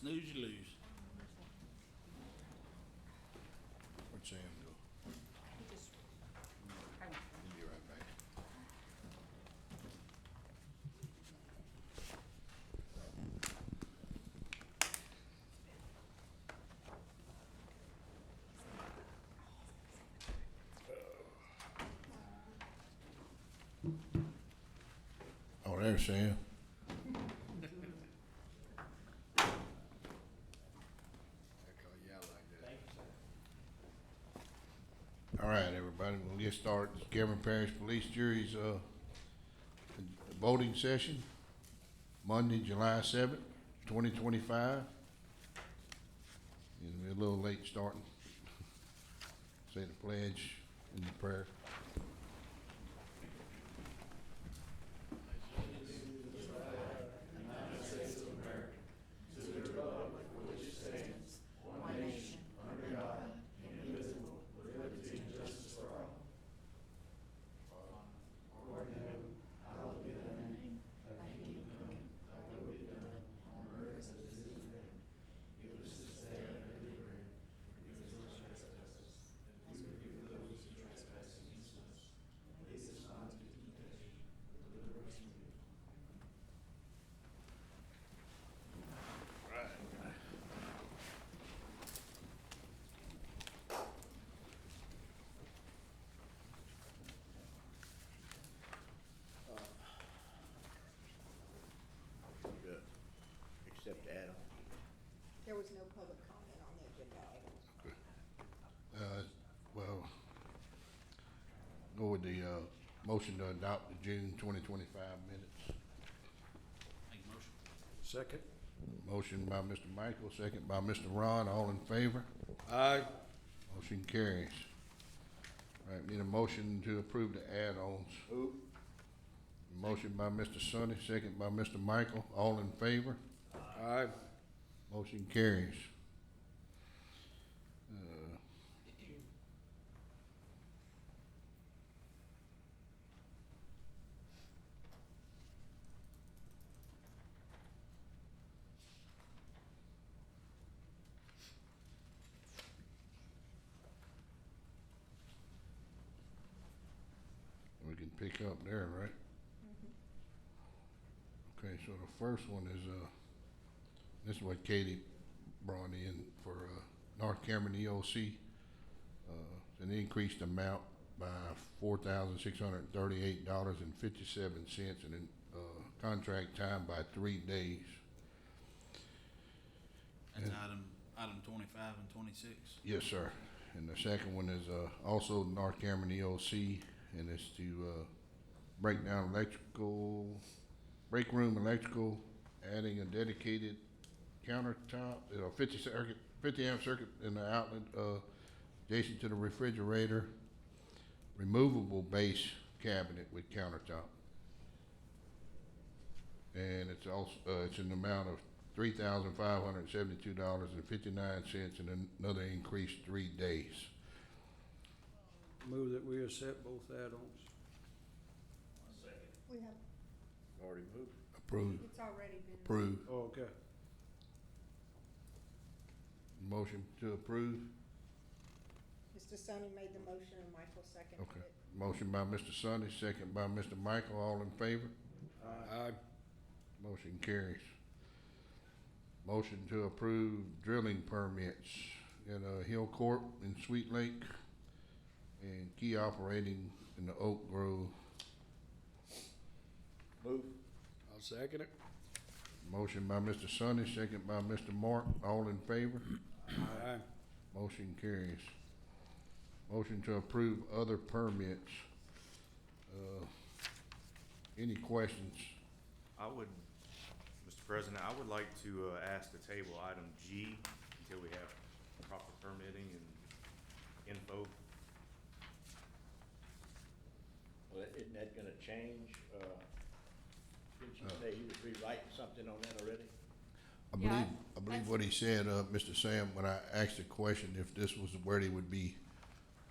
Snooze, you lose. Where'd Sam go? He'll be right back. Oh, there's Sam. All right, everybody, we'll get started. Cameron Parish Police Jury's, voting session, Monday, July 7th, 2025. And we're a little late starting. Say the pledge and the prayer. Good. Except Adam. There was no public comment on the agenda items. Well, go with the, motion to adopt the June 2025 minutes. Make a motion. Second. Motion by Mr. Michael, second by Mr. Ron, all in favor? Aye. Motion carries. All right, need a motion to approve the add-ons. Who? Motion by Mr. Sonny, second by Mr. Michael, all in favor? Aye. Motion carries. Uh, We can pick up there, right? Okay, so the first one is, this is what Katie brought in for, North Cameron EOC. It's an increased amount by $4,638.57 and then, contract time by 3 days. That's item 25 and 26. Yes, sir. And the second one is, also North Cameron EOC, and it's to, break down break room electrical, adding a dedicated countertop, 50 amp circuit in the outlet, adjacent to the refrigerator, removable base cabinet with countertop. And it's also, it's an amount of $3,572.59 and another increased 3 days. Move that we accept both add-ons. We have, Already moved. Approved. it's already been. Approved. Oh, okay. Motion to approve. Mr. Sonny made the motion and Michael seconded Okay. it. Motion by Mr. Sonny, second by Mr. Michael, all in favor? Aye. Motion carries. Motion to approve drilling permits in, Hill Court in Sweet Lake and key operating in the Oak Grove. Move. I'll second it. Motion by Mr. Sonny, second by Mr. Martin, all in favor? Aye. Motion carries. Motion to approve other permits. Any questions? I would, Mr. President, I would like to ask to table item G until we have proper permitting and info. Well, isn't that gonna change? Didn't you say he was rewriting something on that already? I Yeah, believe, I believe what he said, Mr. Sam, when I asked the question if this was where they would be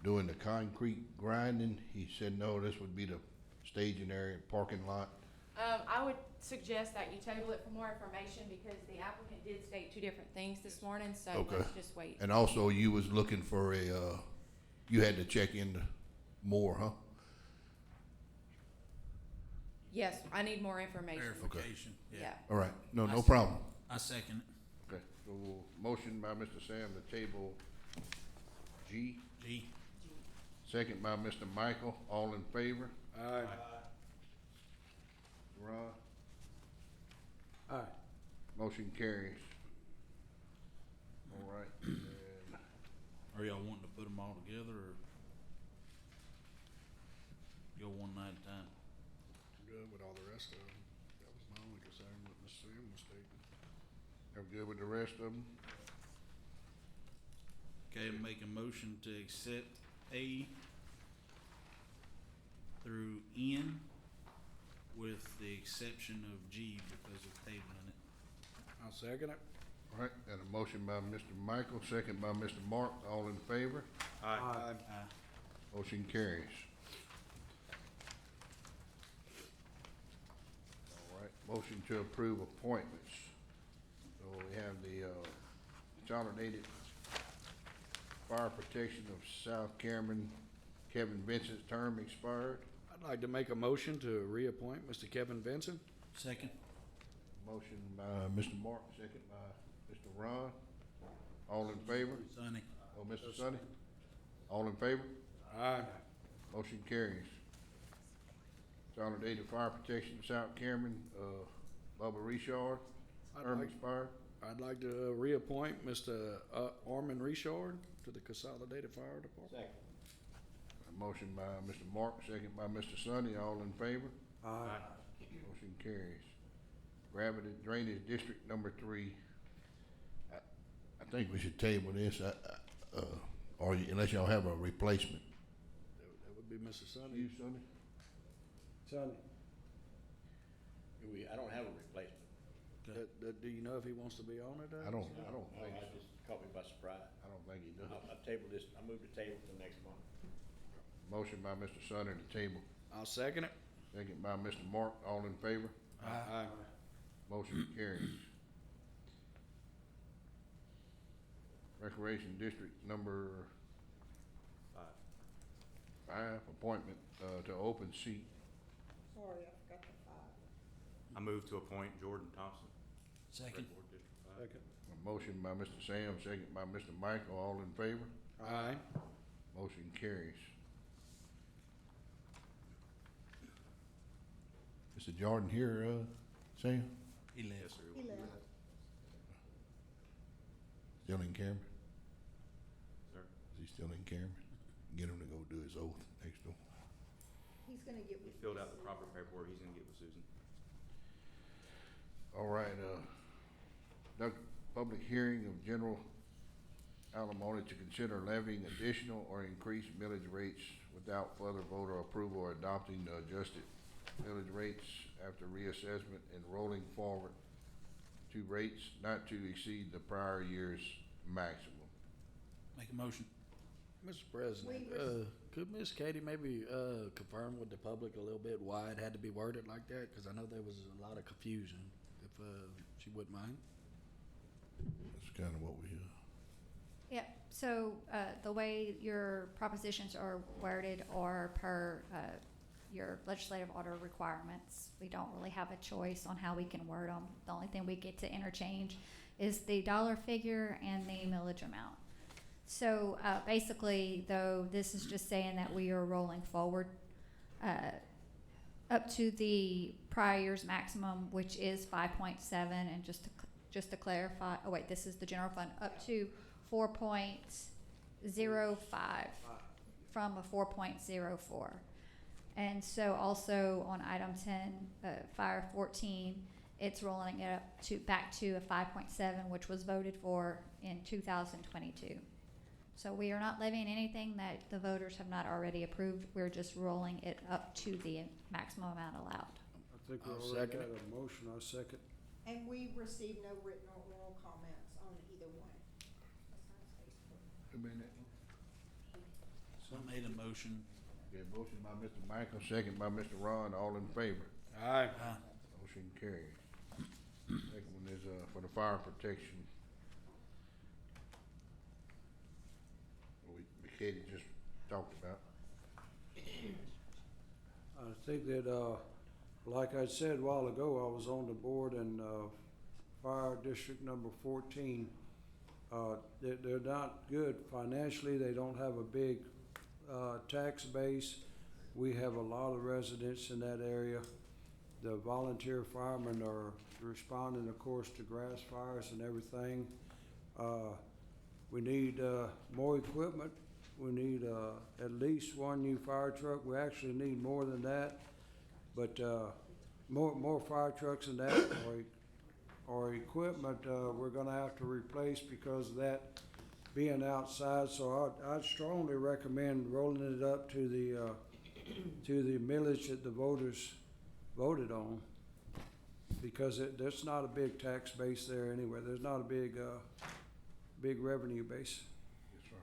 doing the concrete grinding, he said, no, this would be the staging area, parking lot, I would suggest that you table it for more information because the applicant did state two different things this morning, so Okay. let's just wait. And also you was looking for you had to check into more, huh? Yes, I need more information. Verification, Yeah. yeah. All right, no I see. problem. I second it. Okay, so motion by Mr. Sam to table G, G. second by Mr. Michael, all in favor? Aye. Ron, Aye. motion carries. All right, and Are y'all wanting to put them all together or go one night at a time? Good with all the rest of them. That was my only concern with Mr. Sam was stating. I'm good with the rest of them? Okay, make a motion to accept A through N with the exception of G because of tabling it. I'll second it. All right, and a motion by Mr. Michael, second by Mr. Mark, all in favor? Aye. Aye. Motion carries. All right, motion to approve appointments. So we have the, Consolidated Fire Protection of South Cameron, Kevin Vincent's term expired. I'd like to make a motion to reappoint Mr. Kevin Benson. Second? Motion by Mr. Mark, second by Mr. Ron. All in favor? Sonny? Oh, Mr. Sonny? All in favor? Aye. Motion carries. Consolidated Fire Protection of South Cameron, Bubba Richard, term expired. I'd like to reappoint Mr. Armin Richard to the Consolidated Fire Department. Second. A motion by Mr. Mark, second by Mr. Sonny, all in favor? Aye. Motion carries. Gravity Drainage District number 3. I think we should table this, or unless y'all have a replacement. That would be Mr. Sonny. You, Sonny? Sonny. I don't have a replacement. Do you know if he wants to be on it? I don't No, think I so. just caught me by surprise. I don't think he does. I tabled this, I moved the table to next month. Motion by Mr. Sonny to table, I'll second it. second by Mr. Mark, all in favor? Aye. Motion carries. Recreation District number Aye. 5, appointment, to open seat. Sorry, I forgot the 5. I move to appoint Jordan Thompson. Second? Red Board District 5. Second. A motion by Mr. Sam, second by Mr. Michael, all in favor? Aye. Motion carries. Mr. Jordan here, Sam? He left. Yes, sir. He left. Still in Cameron? Sir. Is he still in Cameron? Get him to go do his oath next door. He's gonna get He with. filled out the proper paperwork. He's gonna get with Susan. All right, conduct public hearing of general alimony to consider levying additional or increased millage rates without further voter approval or adopting the adjusted millage rates after reassessment and rolling forward to rates not to exceed the prior year's maximum. Make a motion. Mr. President, could Miss Katie maybe confirm with the public a little bit why it had to be worded like that? Because I know there was a lot of confusion, if she wouldn't mind. That's kind of what we, Yeah, so the way your propositions are worded are per your legislative order requirements. We don't really have a choice on how we can word them. The only thing we get to interchange is the dollar figure and the millage amount. So basically, though, this is just saying that we are rolling forward up to the prior year's maximum, which is 5.7, and just to clarify, oh wait, this is the general fund, up to 4.05 from a 4.04. And so also on item 10, fire 14, it's rolling it up to back to a 5.7, which was voted for in 2022. So we are not levying anything that the voters have not already approved. We're just rolling it up to the maximum amount allowed. I think we I'll already second had it. a motion, I second. And we received no written or oral comments on either one. who made that? I made a motion. Okay, motion by Mr. Michael, second by Mr. Ron, all in favor? Aye. Motion carries. Second one is, for the fire protection. Katie just talked about. I think that, like I said a while ago, I was on the board in, Fire District number 14. They're not good financially. They don't have a big, tax base. We have a lot of residents in that area. The volunteer firemen are responding, of course, to grass fires and everything. We need, more equipment. We need, at least one new fire truck. We actually need more than that. But, more fire trucks than that or equipment, we're gonna have to replace because of that being outside. So I'd strongly recommend rolling it up to the millage that the voters voted on. Because there's not a big tax base there anyway. There's not a big revenue base. Yes, sir.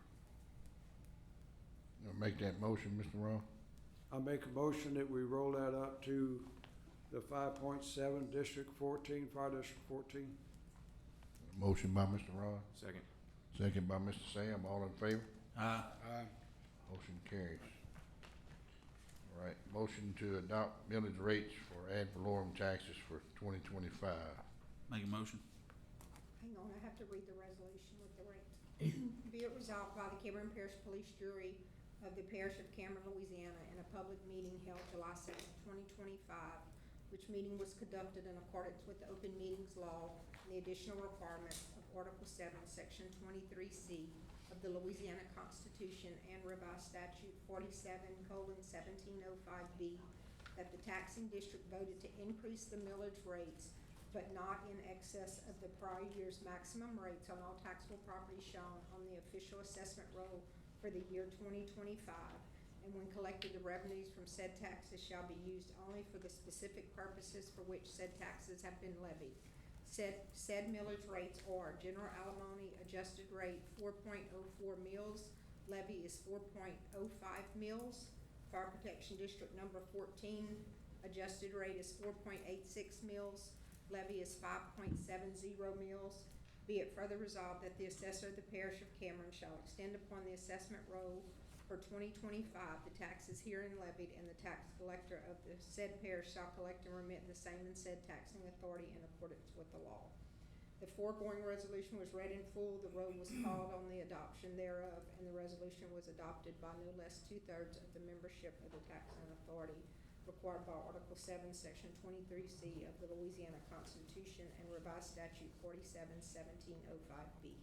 You wanna make that motion, Mr. Ron? I make a motion that we roll that up to the 5.7 District 14, Fire District 14. Motion by Mr. Ron, Second. second by Mr. Sam, all in favor? Aye. Motion carries. All right, motion to adopt millage rates for ad valorem taxes for 2025. Make a motion. Hang on, I have to read the resolution with the rates. Be it resolved by the Cameron Parish Police Jury of the Parish of Cameron, Louisiana, in a public meeting held July 7th, 2025, which meeting was conducted in accordance with the Open Meetings Law and the additional requirements of Article 7, Section 23C of the Louisiana Constitution and revised statute 47:1705B, that the taxing district voted to increase the millage rates, but not in excess of the prior year's maximum rates on all taxable property shown on the official assessment roll for the year 2025. And when collected, the revenues from said taxes shall be used only for the specific purposes for which said taxes have been levied. Said millage rates are: general alimony adjusted rate 4.04 mills, levy is 4.05 mills. Fire protection district number 14, adjusted rate is 4.86 mills, levy is 5.70 mills. Be it further resolved that the assessor of the parish of Cameron shall extend upon the assessment roll for 2025 the taxes herein levied, and the tax collector of the said parish shall collect and remit the same in said taxing authority in accordance with the law. The foregoing resolution was read in full, the roll was called on the adoption thereof, and the resolution was adopted by no less 2/3 of the membership of the taxing authority required by Article 7, Section 23C of the Louisiana Constitution and revised statute 47:1705B.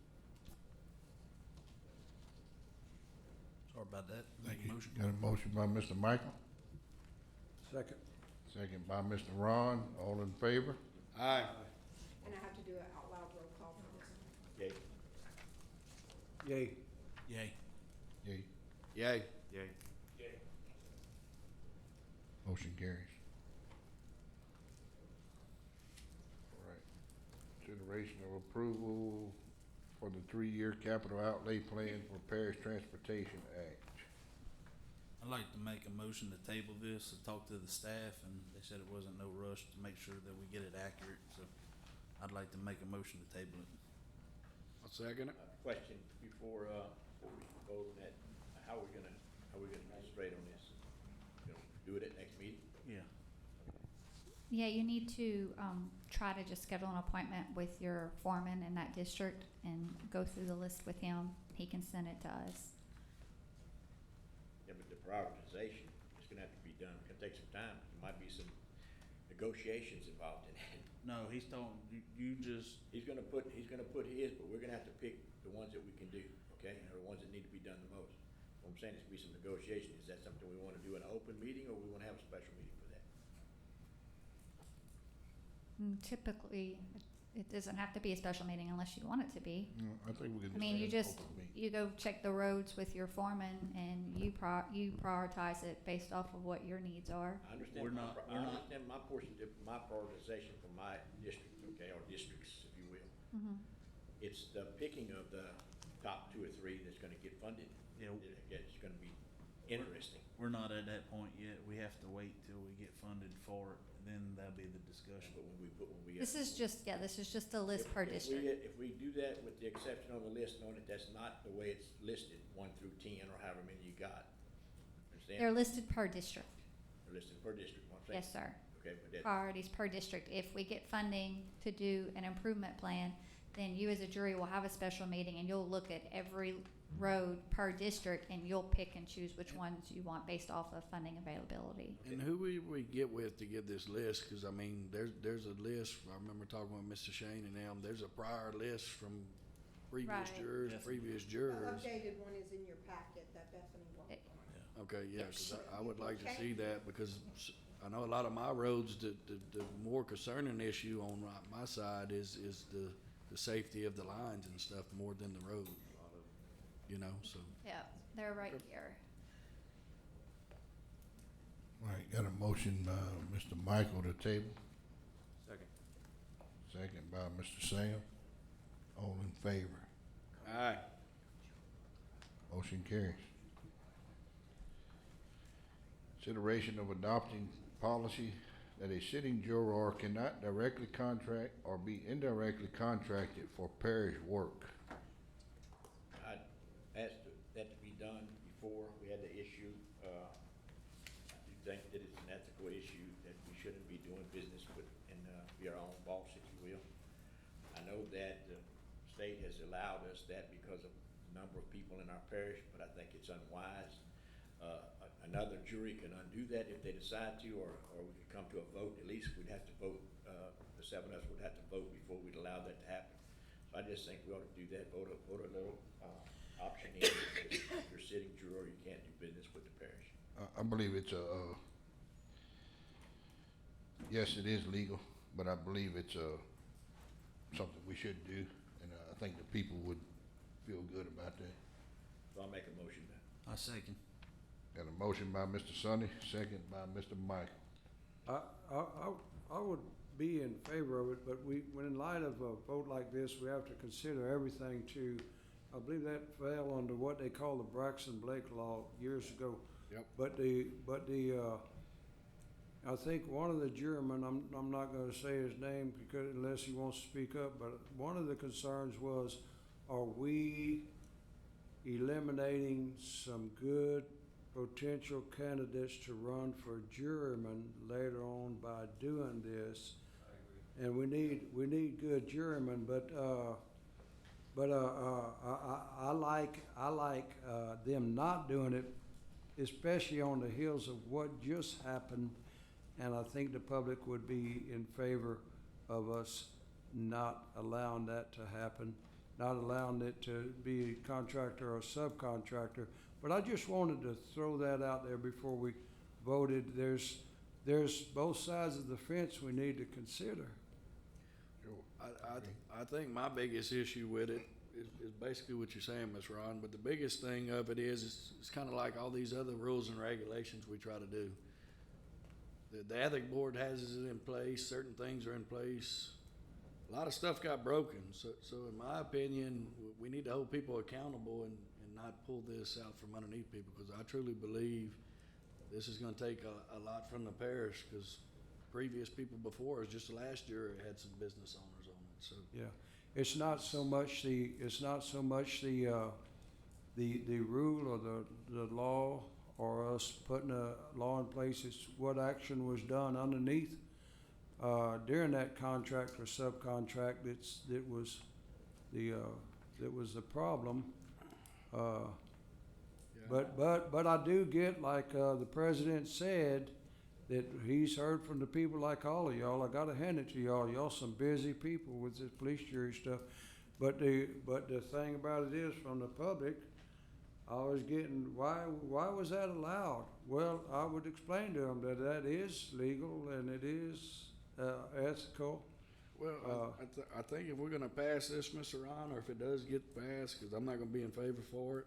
Sorry about that. Thank Make a you. motion. Got a motion by Mr. Michael, Second. second by Mr. Ron, all in favor? Aye. And I have to do an out loud roll call for this one. Yay. Yay. Yay. Yay. Yay. Yay. Motion carries. All right. Consideration of approval for the 3-year capital outlay plan for Parish Transportation Act. I'd like to make a motion to table this. I talked to the staff and they said it wasn't no rush to make sure that we get it accurate, so I'd like to make a motion to table it. I'll second it. Question before we vote on that, how we gonna concentrate on this? You know, do it at next meeting? Yeah. Yeah, you need to, try to just schedule an appointment with your foreman in that district and go through the list with him. He can send it to us. Yeah, but the prioritization is gonna have to be done, it's gonna take some time, there might be some negotiations involved in it. No, he's talking, you just, He's gonna put his, but we're gonna have to pick the ones that we can do, okay, or the ones that need to be done the most. What I'm saying is be some negotiation, is that something we wanna do in an open meeting, or we wanna have a special meeting for that? Typically, it doesn't have to be a special meeting unless you want it to be. No, I think we can. I mean, you have an just, open meeting. you go check the roads with your foreman and you prioritize it based off of what your needs are. I understand, We're my not- pri- we're I not- understand my portion, my prioritization for my district, okay, or districts, if you will. Mhm. It's the picking of the top 2 or 3 that's gonna get funded. Yeah. It's gonna be interesting. we're not at that point yet. We have to wait wait till we get funded for it, then that'll be the discussion. But when we. This is just a list per district. If we do that with the exception on the list, knowing that that's not the way it's listed, 1 through 10, or however many you got. Understand? They're listed per district. They're listed per district, what I'm saying. Yes, sir. Okay, but that, Priorities per district. If we get funding to do an improvement plan, then you as a jury will have a special meeting and you'll look at every road per district and you'll pick and choose which ones you want based off of funding availability. And who we get with to give this list? Cause I mean, there's a list, I remember talking with Mr. Shane and them, there's a prior list from previous Right. jurors, Yes. previous The jurors. updated one is in your packet that Bethany worked It- on. Okay, yeah, cause Yes. I would like to see that because I know a lot of my roads, the more concerning issue on my side is the safety of the lines and stuff more than the road. You know, so. Yeah, they're right here. All right, got a motion by Mr. Michael to table, Second. second by Mr. Sam. All in favor? Aye. Motion carries. Consideration of adopting policy that a sitting juror cannot directly contract or be indirectly contracted for parish work. I asked that to be done before we had the issue. I do think that it's an ethical issue that we shouldn't be doing business with and be our own boss, if you will. I know that the state has allowed us that because of the number of people in our parish, but I think it's unwise. Another jury can undo that if they decide to, or we could come to a vote. At least we'd have to vote, the 7 of us would have to vote before we'd allow that to happen. So I just think we ought to do that, vote a little, option in. If you're sitting juror, you can't do business with the parish. I believe it's yes, it is legal, but I believe it's something we should do, and I think the people would feel good about that. So I'll make a motion then. I second. Got a motion by Mr. Sonny, second by Mr. Michael. I would be in favor of it, but when in light of a vote like this, we have to consider everything too. I believe that fell under what they call the Braxton Blake Law years ago. Yep. But I think one of the jurymen, I'm not gonna say his name because unless he wants to speak up, but one of the concerns was, are we eliminating some good potential candidates to run for jurymen later on by doing this? And we need good jurymen, but I like them not doing it, especially on the heels of what just happened. And I think the public would be in favor of us not allowing that to happen, not allowing it to be a contractor or subcontractor. But I just wanted to throw that out there before we voted. There's both sides of the fence we need to consider. I think my biggest issue with it is basically what you're saying, Ms. Ron, but the biggest thing of it is it's kind of like all these other rules and regulations we try to do. The ethic board has it in place, certain things are in place. A lot of stuff got broken, so in my opinion, we need to hold people accountable and not pull this out from underneath people, because I truly believe this is gonna take a lot from the parish, because previous people before us, just last year, had some business owners on it, so. Yeah, it's not so much the rule or the law or us putting a law in place. It's what action was done underneath during that contract or subcontract that was the problem. But I do get, like the president said, that he's heard from the people like all of y'all. I gotta hand it to y'all. Y'all some busy people with this police jury stuff. But the thing about it is, from the public, I was getting, why was that allowed? Well, I would explain to them that is legal and it is ethical. Well, I think if we're gonna pass this, Mr. Ron, or if it does get passed, because I'm not gonna be in favor for it,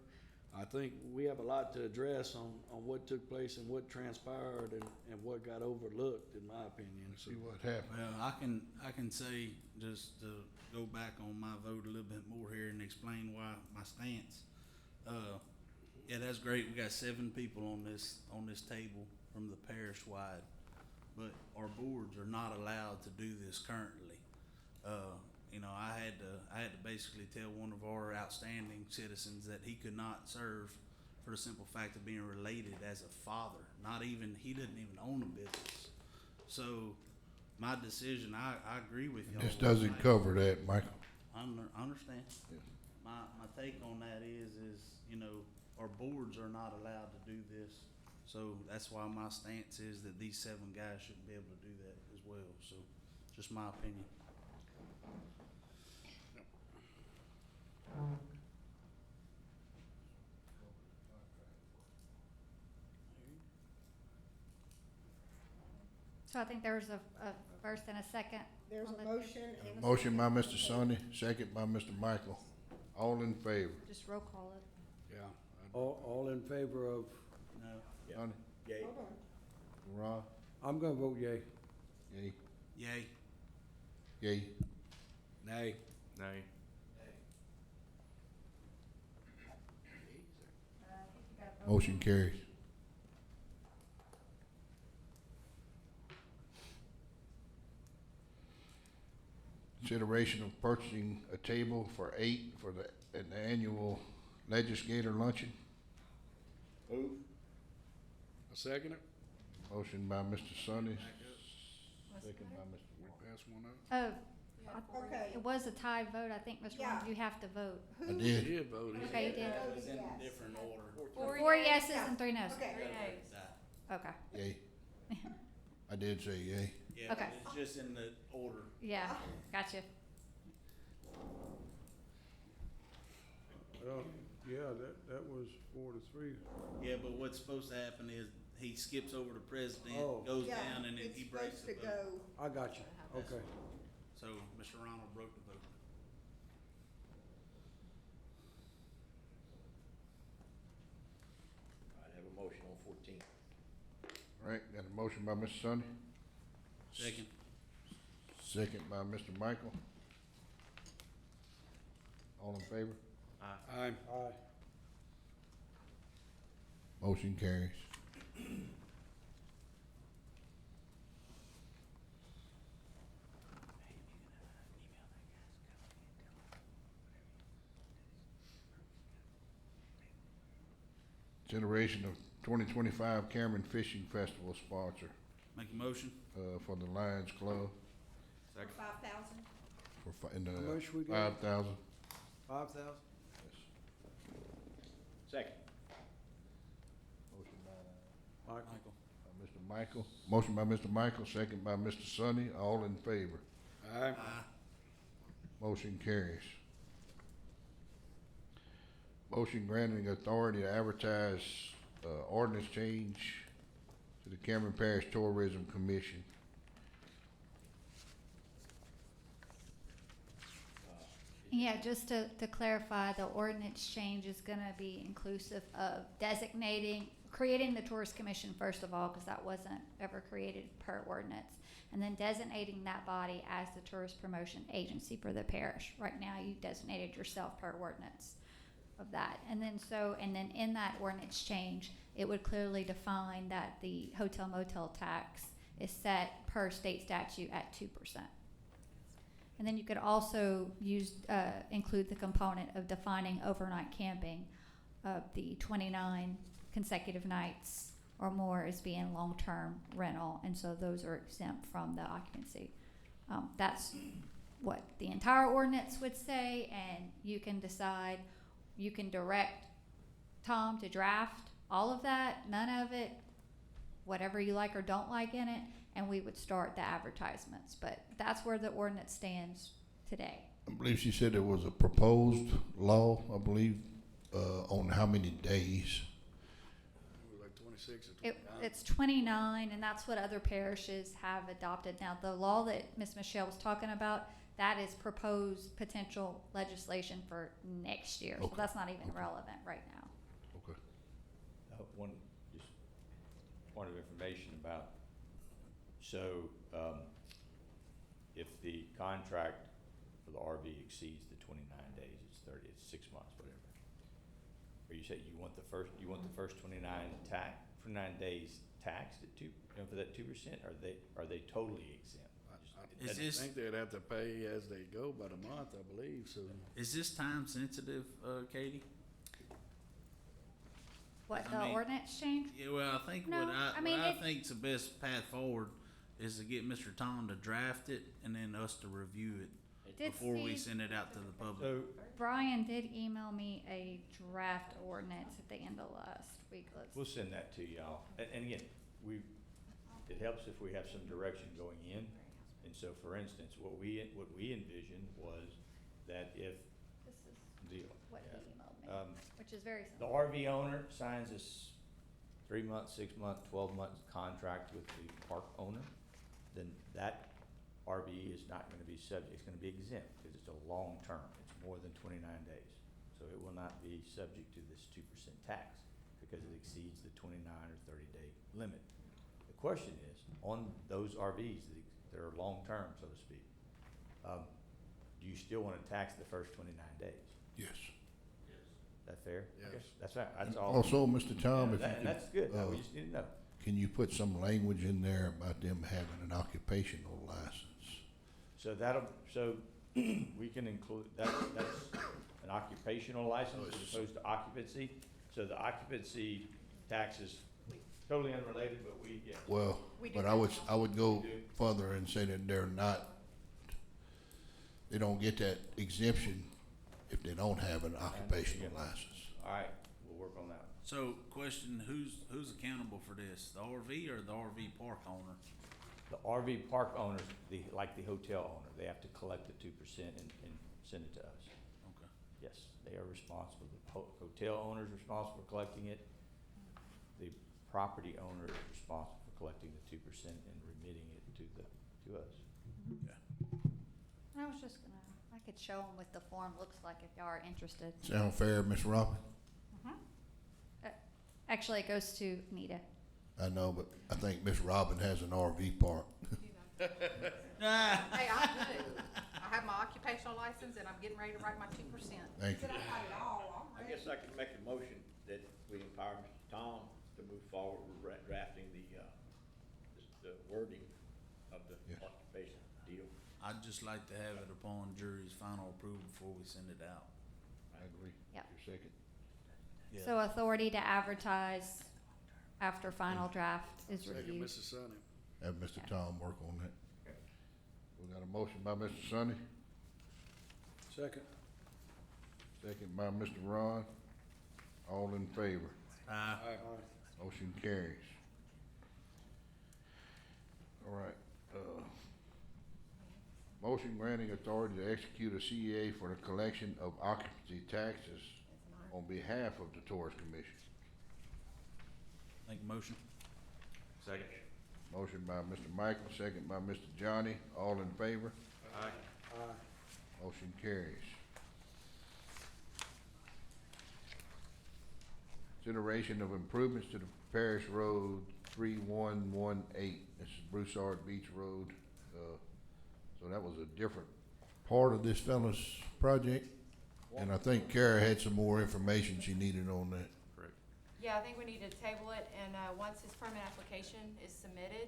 I think we have a lot to address on what took place and what transpired and what got overlooked, in my opinion. So, See what happened. Well, I can say, just to go back on my vote a little bit more here and explain why my stance. Yeah, that's great. We got 7 people on this table from the parish wide, but our boards are not allowed to do this currently. You know, I had to basically tell one of our outstanding citizens that he could not serve for the simple fact of being related as a father. He didn't even own a business. So my decision, I agree with y'all. This doesn't cover that, Michael. I understand. Yeah. My take on that is, you know, our boards are not allowed to do this. So that's why my stance is that these 7 guys shouldn't be able to do that as well. So just my opinion. So I think there was a first and a second. There's on a the motion and a Motion by second. Mr. Sonny, second by Mr. Michael. All in favor? Just roll call it. Yeah. All in favor of, No. Sonny? Yay. Hold on. Ron? I'm gonna vote yay. Yay? Yay. Yay? Nay. Nay. Motion carries. Consideration of purchasing a table for 8 for an annual legislator luncheon. Move. A second it? Motion by Mr. Sonny, second by Mr. We pass one up? Oh, Okay. it was a tied vote. I think, Mr. Yeah. Ron, you have to vote. I Who? He did. did vote. He Okay, you did. Voted It's in yes. different order. 4 yeas. yeses Yeah. and 3 noes. Okay. 3 nays. Okay. Yay. I did say yay. Yeah, Okay. it's just in the order. Yeah, gotcha. Well, yeah, that was 4-3. Yeah, but what's supposed to happen is he skips over the president, Oh. goes Yeah, down, and then it's he breaks supposed the to vote. go. I got you, okay. So Mr. Ronald broke the vote. I'd have a motion on 14. All right, got a motion by Mr. Sonny, Second. second by Mr. Michael. All in favor? Aye. Aye. Motion carries. Consideration of 2025 Cameron Fishing Festival sponsor, Make a motion. for the Lions Club For Second. 5,000. for in How much we the got? 5,000. 5,000? Second. Motion by Michael? Michael. Mr. Michael. Motion by Mr. Michael, second by Mr. Sonny. All in favor? Aye. Aye. Motion carries. Motion granting authority to advertise, ordinance change to the Cameron Parish Tourism Commission. Yeah, just to clarify, the ordinance change is gonna be inclusive of creating the tourist commission first of all, cause that wasn't ever created per ordinance. And then designating that body as the tourist promotion agency for the parish. Right now, you designated yourself per ordinance of that. And then in that ordinance change, it would clearly define that the hotel motel tax is set per state statute at 2%. And then you could also include the component of defining overnight camping of the 29 consecutive nights or more as being long-term rental, and so those are exempt from the occupancy. That's what the entire ordinance would say, and you can decide, you can direct Tom to draft all of that, none of it, whatever you like or don't like in it, and we would start the advertisements. But that's where the ordinance stands today. I believe she said there was a proposed law, I believe, on how many days. We were like 26 or It, 29. it's 29, and that's what other parishes have adopted. Now, the law that Ms. Michelle was talking about, that is proposed potential legislation for next year. So Okay. that's not even Okay. relevant right now. Okay. One, just point of information about, so, if the contract for the RV exceeds the 29 days, it's 30, it's 6 months, whatever. Or you say you want the first 29 days taxed at for that 2%? Are they totally exempt? Is I this, think they'd have to pay as they go by the month, I believe, so. is this time sensitive, Katie? What, I the mean- ordinance change? Yeah, well, I think No, what I mean, I it- think's the best path forward is to get Mr. Tom to draft it and then us to review it Did before we Steve- send it out to the public. So, Brian did email me a draft ordinance at the end of last week. we'll send that to y'all. And again, it helps if we have some direction going in. And so, for instance, what we envisioned was that if This is the, what he emailed me, um, which is very the simple. RV owner signs this 3-month, 6-month, 12-month contract with the park owner, then that RV is not gonna be subject, it's gonna be exempt, because it's a long term, it's more than 29 days. So it will not be subject to this 2% tax, because it exceeds the 29 or 30-day limit. The question is, on those RVs that are long-term, so to speak, do you still wanna tax the first 29 days? Yes. That fair? Yes. Okay, that's right, And that's all. also, Mr. Tom, if you And could, that's good, we just need to know. can you put some language in there about them having an occupational license? So we can include, that's an occupational license as opposed to occupancy. So the occupancy tax is totally unrelated, but yeah. Well, We do but that I would go We do. further and say that they don't get that exemption if they don't have an occupational Yeah. license. All right, we'll work on that. So, question, who's accountable for this? The RV or the RV park owner? The RV park owners, like the hotel owner, they have to collect the 2% and send it to us. Okay. Yes, they are responsible. The hotel owner is responsible for collecting it. The property owner is responsible for collecting the 2% and remitting it to us. I was just gonna, I could show them what the form looks like if y'all are interested. Sound fair, Ms. Robin? Actually, it goes to Nita. I know, but I think Miss Robin has an RV park. Ah, Hey, I do. I have my occupational license and I'm getting ready to write my 2%. Thank you. Said I got it all, I guess I can make a motion that we empower Mr. Tom to move forward with drafting the wording of the Yes. occupation deal. I'd just like to have it upon jury's final approval before we send it out. I agree. Yep. Your second? Yeah. So authority to advertise after final draft is Second, reviewed. Mrs. Sonny. Have Mr. Tom work on that. We got a motion by Mr. Sonny, Second. second by Mr. Ron. All in favor? Ah, Motion carries. All right, motion granting authority to execute a CEA for the collection of occupancy taxes on behalf of the Tourist Commission. make a motion. Second. Motion by Mr. Michael, second by Mr. Johnny. All in favor? Aye. Motion carries. Consideration of improvements to the Parish Road 3118. This is Broussard Beach Road. So that was a different part of this fella's project. And I think Kara had some more information she needed on that. Correct. Yeah, I think we need to table it, and, once his permit application is submitted,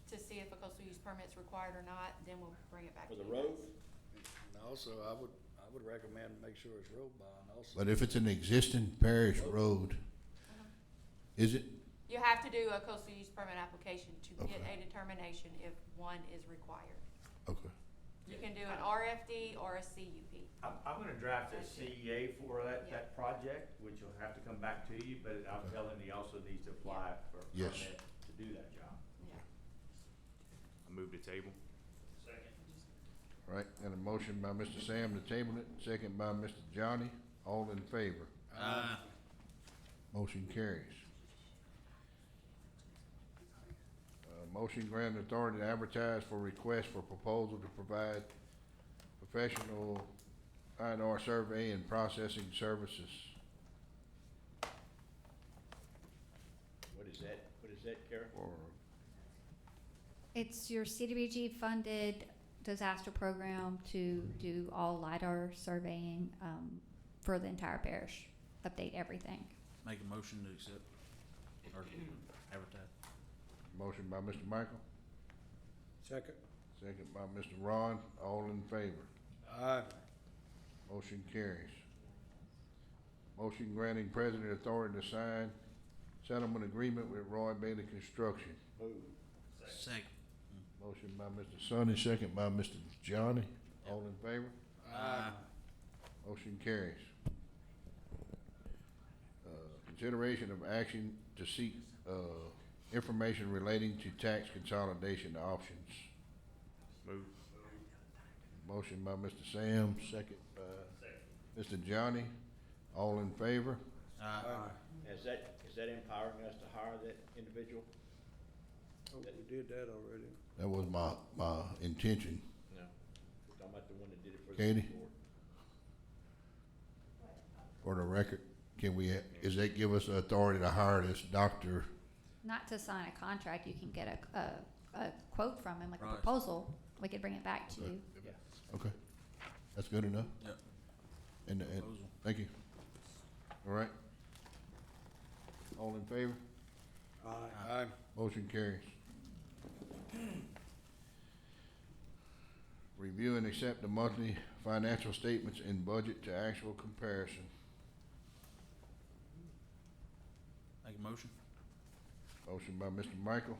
to see if a coastal use permit's required or not, then we'll bring it back For to the you road, guys. And also, I would recommend make sure it's road bond also. But if it's an existing parish road, is it? You have to do a coastal use permit application to get Okay. a determination if one is required. Okay. You can do an RFD or a CUP. I'm gonna draft a CEA for that project, which will have to come back to you, but I'll tell him he also needs to apply for a Yes. permit to do that job. Yeah. I move to table. All right, got a motion by Mr. Sam to table it, second by Mr. Johnny. All in favor? Ah, Motion carries. Motion granting authority to advertise for request for proposal to provide professional INR survey and processing services. What is that, Kara? For, It's your CDBG funded disaster program to do all LiDAR surveying, for the entire parish, update everything. make a motion to accept or advertise. Motion by Mr. Michael, Second. second by Mr. Ron, all in favor. Aye. Motion carries. Motion granting president authority to sign settlement agreement with Roy Bailey Construction. Move. Second. Motion by Mr. Sonny, second by Mr. Johnny, all in favor. Aye. Motion carries. Consideration of action to seek, information relating to tax consolidation options. Move. Motion by Mr. Sam, second by Mr. Johnny, all in favor. Aye. Is that empowering us to hire that individual? Oh, we did that already. That was my intention. No. We're talking about the one that did it for the Katie? board. For the record, does that give us the authority to hire this doctor? Not to sign a contract, you can get a quote from him, like a Right. proposal. We could bring it back to you. Okay, that's good enough. Yep. And, Proposal. thank you. All right. All in favor? Aye. Motion carries. Review and accept the monthly financial statements and budget to actual comparison. Make a motion. Motion by Mr. Michael,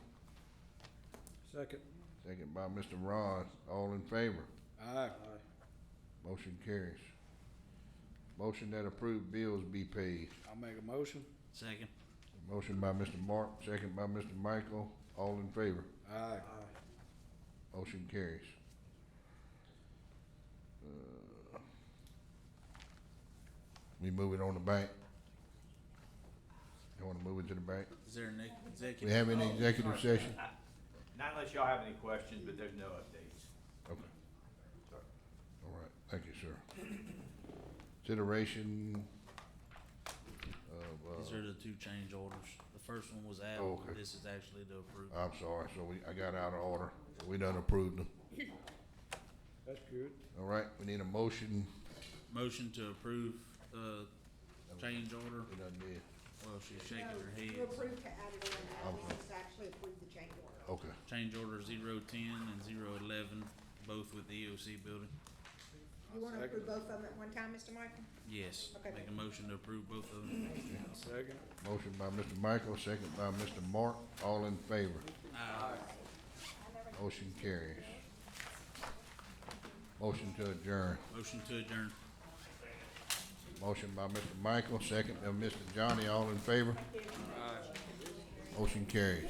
Second. second by Mr. Ron. All in favor? Aye. Motion carries. Motion that approved bills be paid. I'll make a motion. Second. Motion by Mr. Mark, second by Mr. Michael. All in favor? Aye. Motion carries. We move it on the bank. You wanna move it to the bank? Is there an executive? We have any executive session? Not unless y'all have any questions, but there's no updates. Okay. All right, thank you, sir. Consideration of, These are the two change orders. The first one was out. Oh, okay. This is actually the approved. I'm sorry, so I got out of order. We done approved them. That's good. All right, we need a motion. Motion to approve the change order. We done did. Well, she's shaking her No, head. you approved to add it on, Okay. this is actually approved the change order. Okay, Change order 010 and 011, both with the EOC building. You wanna approve both of them at one time, Mr. Michael? Yes. Okay. Make a motion to approve both of them. Second. motion by Mr. Michael, second by Mr. Mark. All in favor? Aye. Motion carries. Motion to adjourn. Motion to adjourn. Motion by Mr. Michael, second by Mr. Johnny. All in favor? Motion carries.